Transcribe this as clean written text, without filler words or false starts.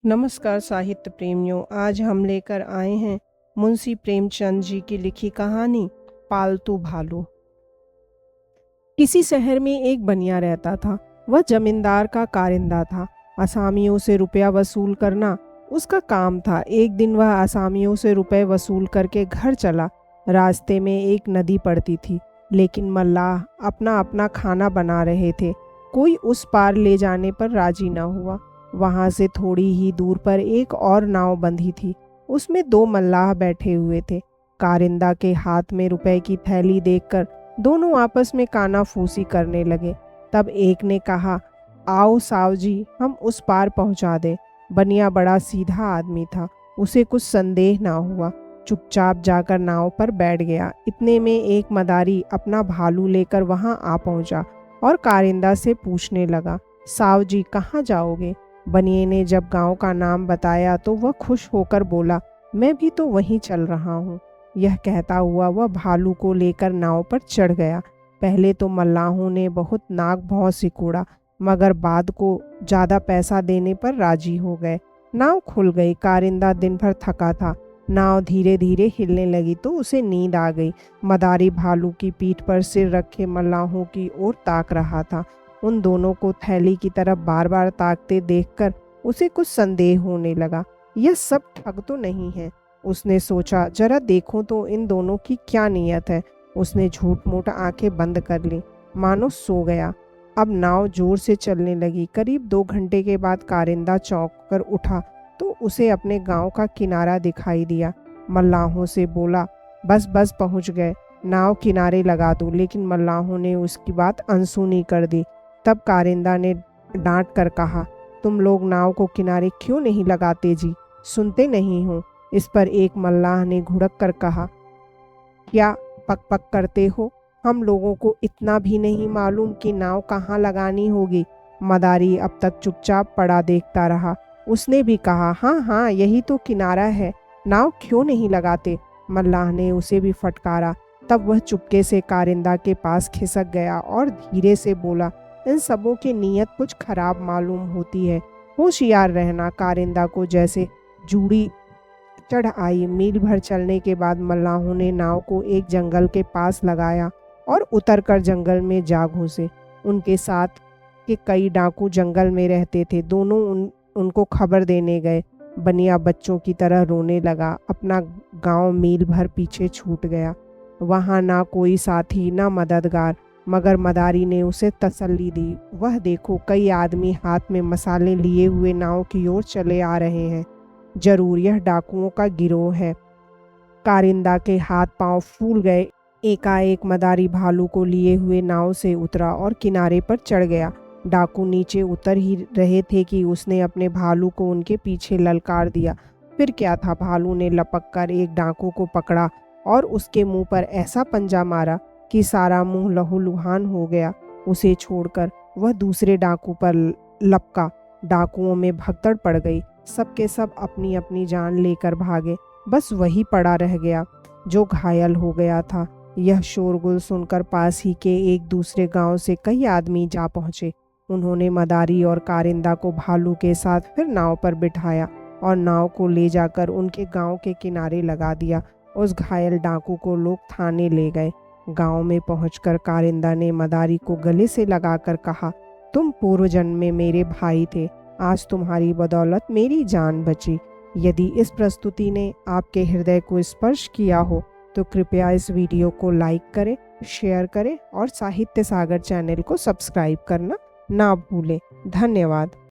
नमस्कार साहित्य प्रेमियों, आज हम लेकर आए हैं मुंशी प्रेमचंद जी की लिखी कहानी पालतू भालू। किसी शहर में एक बनिया रहता था। वह जमींदार का कारिंदा था। असामियों से रुपया वसूल करना उसका काम था। एक दिन वह असामियों से रुपए वसूल करके घर चला। रास्ते में एक नदी पड़ती थी, लेकिन मल्लाह अपना अपना खाना बना रहे थे। कोई उस पार ले जाने पर राजी न हुआ। वहां से थोड़ी ही दूर पर एक और नाव बंधी थी। उसमें दो मल्लाह बैठे हुए थे। कारिंदा के हाथ में रुपए की थैली देखकर दोनों आपस में कानाफूसी करने लगे। तब एक ने कहा, आओ साव जी, हम उस पार पहुंचा दें। बनिया बड़ा सीधा आदमी था, उसे कुछ संदेह ना हुआ। चुपचाप जाकर नाव पर बैठ गया। इतने में एक मदारी अपना भालू लेकर वहां आ पहुंचा और कारिंदा से पूछने लगा, साव जी कहाँ जाओगे? बनिए ने जब गांव का नाम बताया तो वह खुश होकर बोला, मैं भी तो वहीं चल रहा हूँ। यह कहता हुआ वह भालू को लेकर नाव पर चढ़ गया। पहले तो मल्लाहों ने बहुत नाक भौं सिकोड़ा, मगर बाद को ज़्यादा पैसा देने पर राजी हो गए। नाव खुल गई। कारिंदा दिन भर थका था। नाव धीरे धीरे हिलने लगी तो उसे नींद आ गई। मदारी भालू की पीठ पर सिर रखे मल्लाहों की ओर ताक रहा था। उन दोनों को थैली की तरफ बार बार ताकते देखकर उसे कुछ संदेह होने लगा। यह सब ठग तो नहीं है? उसने सोचा, जरा देखूं तो इन दोनों की क्या नीयत है। उसने झूठ मूठ आंखें बंद कर ली, मानो सो गया। अब नाव जोर से चलने लगी। करीब 2 घंटे के बाद कारिंदा चौंक कर उठा तो उसे अपने गांव का किनारा दिखाई दिया। मल्लाहों से बोला, बस बस पहुंच गए, नाव किनारे लगा दो। लेकिन मल्लाहों ने उसकी बात अनसुनी कर दी। तब कारिंदा ने डांट कर कहा, तुम लोग नाव को किनारे क्यों नहीं लगाते जी? सुनते नहीं हो? इस पर एक मल्लाह ने घुड़क कर कहा, क्या पक पक करते हो? हम लोगों को इतना भी नहीं मालूम कि नाव कहाँ लगानी होगी? मदारी अब तक चुपचाप पड़ा देखता रहा। उसने भी कहा, हाँ हाँ, यही तो किनारा है, नाव क्यों नहीं लगाते? मल्लाह ने उसे भी फटकारा। तब वह चुपके से कारिंदा के पास खिसक गया और धीरे से बोला, इन सबों की नीयत कुछ खराब मालूम होती है, होशियार रहना। कारिंदा को जैसे जूड़ी चढ़ आई। मील भर चलने के बाद मल्लाहों ने नाव को एक जंगल के पास लगाया और उतरकर जंगल में जा घुसे। उनके साथ के कई डाकू जंगल में रहते थे। दोनों उनको खबर देने गए। बनिया बच्चों की तरह रोने लगा। अपना गांव मील भर पीछे छूट गया। वहां ना कोई साथी ना मददगार, मगर मदारी ने उसे तसल्ली दी। वह देखो, कई आदमी हाथ में मसाले लिए हुए नाव की ओर चले आ रहे हैं। जरूर यह डाकुओं का गिरोह है। कारिंदा के हाथ पांव फूल गए। एकाएक मदारी भालू को लिए हुए नाव से उतरा और किनारे पर चढ़ गया। डाकू नीचे उतर ही रहे थे कि उसने अपने भालू को उनके पीछे ललकार दिया। फिर क्या था, भालू ने लपक कर एक डाकू को पकड़ा और उसके मुंह पर ऐसा पंजा मारा कि सारा मुंह लहूलुहान हो गया। उसे छोड़कर वह दूसरे डाकू पर लपका। डाकुओं में भगदड़ पड़ गई। सबके सब अपनी अपनी जान लेकर भागे। बस वही पड़ा रह गया जो घायल हो गया था। यह शोरगुल सुनकर पास ही के एक दूसरे गांव से कई आदमी जा पहुंचे। उन्होंने मदारी और कारिंदा को भालू के साथ फिर नाव पर बिठाया और नाव को ले जाकर उनके गांव के किनारे लगा दिया। उस घायल डाकू को लोग थाने ले गए। गांव में पहुंचकर कारिंदा ने मदारी को गले से लगाकर कहा, तुम पूर्व जन्म में मेरे भाई थे, आज तुम्हारी बदौलत मेरी जान बची। यदि इस प्रस्तुति ने आपके हृदय को स्पर्श किया हो तो कृपया इस वीडियो को लाइक करें, शेयर करें और साहित्य सागर चैनल को सब्सक्राइब करना ना भूलें। धन्यवाद।